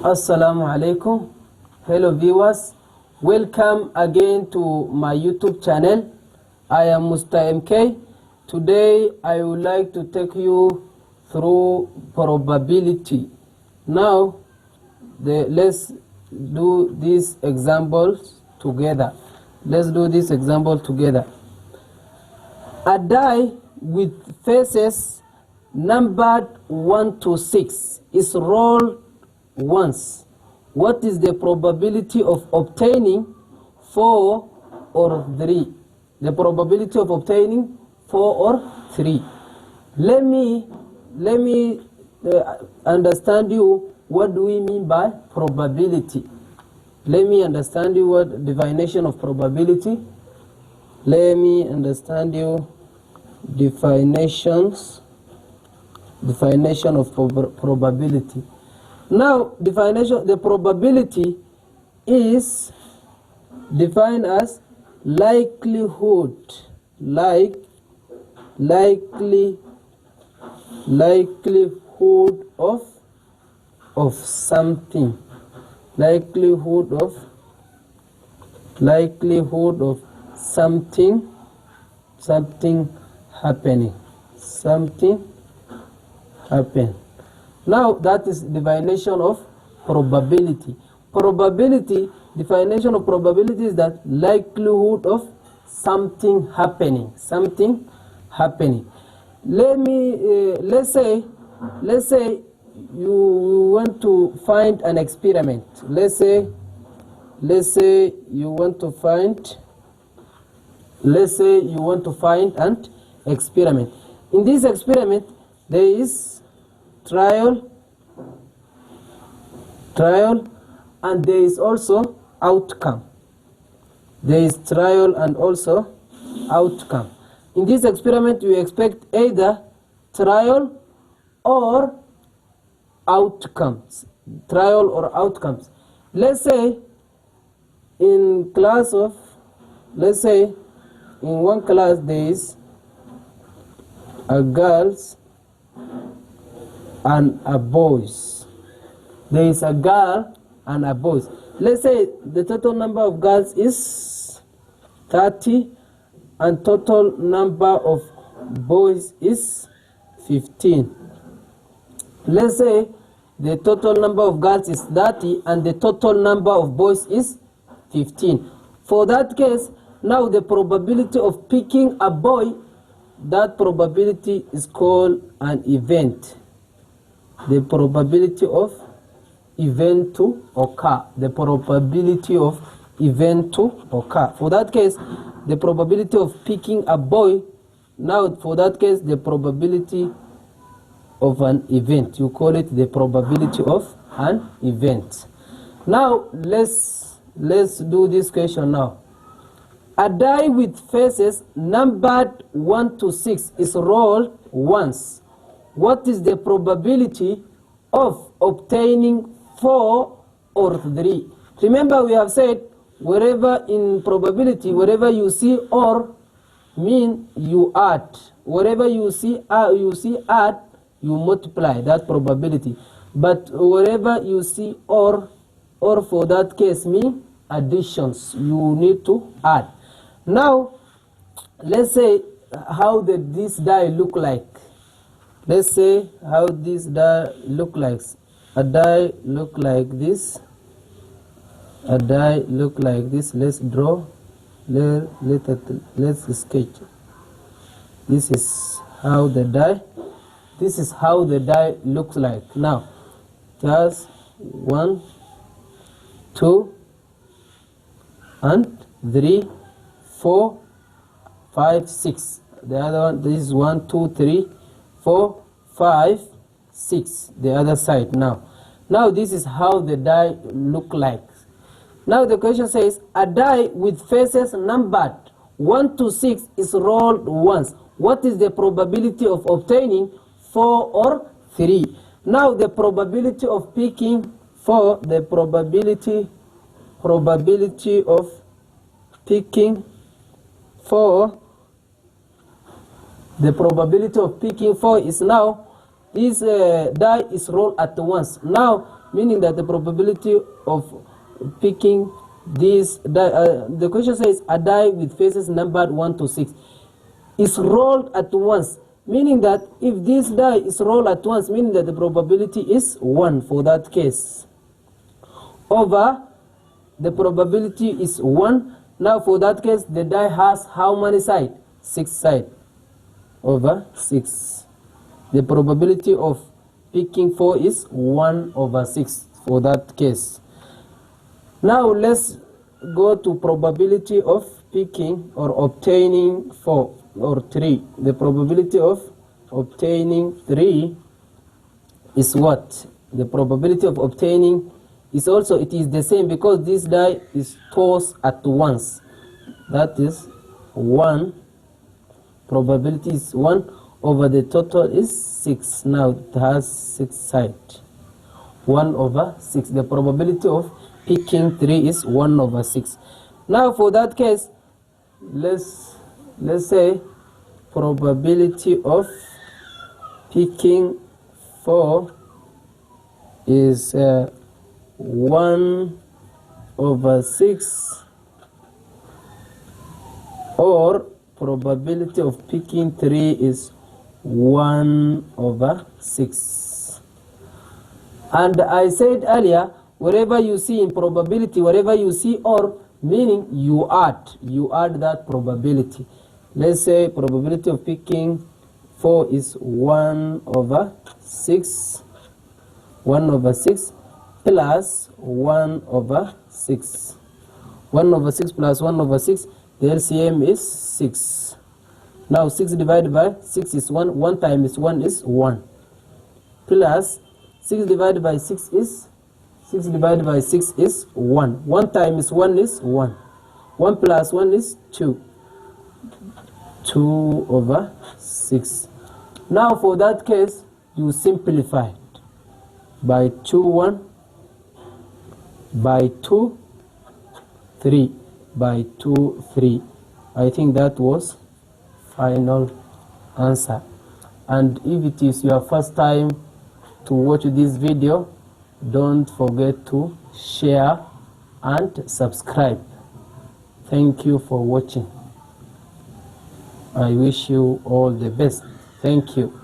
Assalamu alaikum. Hello viewers, welcome again to my YouTube channel. I am Mr. MK. Today I would like to take you through probability. Now let's do these examples together. A die with faces numbered 1 to 6 is rolled once. What is the probability of obtaining 4 or 3? The probability of obtaining 4 or 3. Let me understand you what do we mean by probability. Let me understand you what definition of probability. Let me understand you definition of probability. Now, the probability is defined as likelihood of something, likelihood of something happening. Now that is definition of probability. Definition of probability is that likelihood of something happening. Let's say you want to find an experiment. Let's say you want to find an experiment. In this experiment there is trial, and there is also outcome. There is trial and also outcome. In this experiment you expect either trial or outcomes. Let's say in one class there is a girls and a boys. There is a girl and a boys. Let's say the total number of girls is 30 and total number of boys is 15. Let's say the total number of girls is 30 and the total number of boys is 15. For that case, now the probability of picking a boy, that probability is called an event. The probability of event to occur. For that case, the probability of picking a boy, now for that case, the probability of an event. You call it the probability of an event. Now, let's do this question now. A die with faces numbered 1 to 6 is rolled once. What is the probability of obtaining 4 or 3? Remember, we have said wherever in probability, wherever you see or, mean you add. Wherever you see add, you multiply that probability. But wherever you see or for that case mean additions, you need to add. Now, let's say how this die look like. Let's say how this die look like. A die look like this. Let's draw. Let's sketch. This is how the die looks like. Now, just 1, 2, and 3, 4, 5, 6. The other one, this is 1, 2, 3, 4, 5, 6. The other side. Now this is how the die look like. Now the question says a die with faces numbered 1 to 6 is rolled once. What is the probability of obtaining 4 or 3? Now the probability of picking 4, the probability of picking 4 The probability of picking 4 is now, this die is rolled at once. Now, meaning that the probability of picking this die, the question says a die with faces numbered 1 to 6 is rolled at once, meaning that if this die is rolled at once, meaning that the probability is 1 for that case, over the probability is 1. Now for that case, the die has how many sides? 6 sides over 6. The probability of picking 4 is 1 over 6 for that case. Now let's go to probability of picking or obtaining 4 or 3. The probability of obtaining 3 is what? The probability of obtaining is also, it is the same because this die is tossed at once. That is 1. Probability is 1 over the total is 6. Now it has 6 sides. 1 over 6. The probability of picking 3 is 1 over 6. Now for that case, let's say probability of picking 4 is 1 over 6, or probability of picking 3 is 1 over 6. And I said earlier, wherever you see in probability, wherever you see or, meaning you add that probability. Let's say probability of picking 4 is 1 over 6, 1 over 6 plus 1 over 6. 1 over 6 plus 1 over 6, the LCM is 6. Now 6 divided by 6 is 1. 1 times 1 is 1. Plus 6 divided by 6 is 6 divided by 6 is 1. 1 times 1 is 1. 1 plus 1 is 2. 2 over 6. Now for that case, you simplify it by 2, 1, by 2, 3, by 2, 3. I think that was final answer. And if it is your first time to watch this video, don't forget to share and subscribe. Thank you for watching. I wish you all the best. Thank you.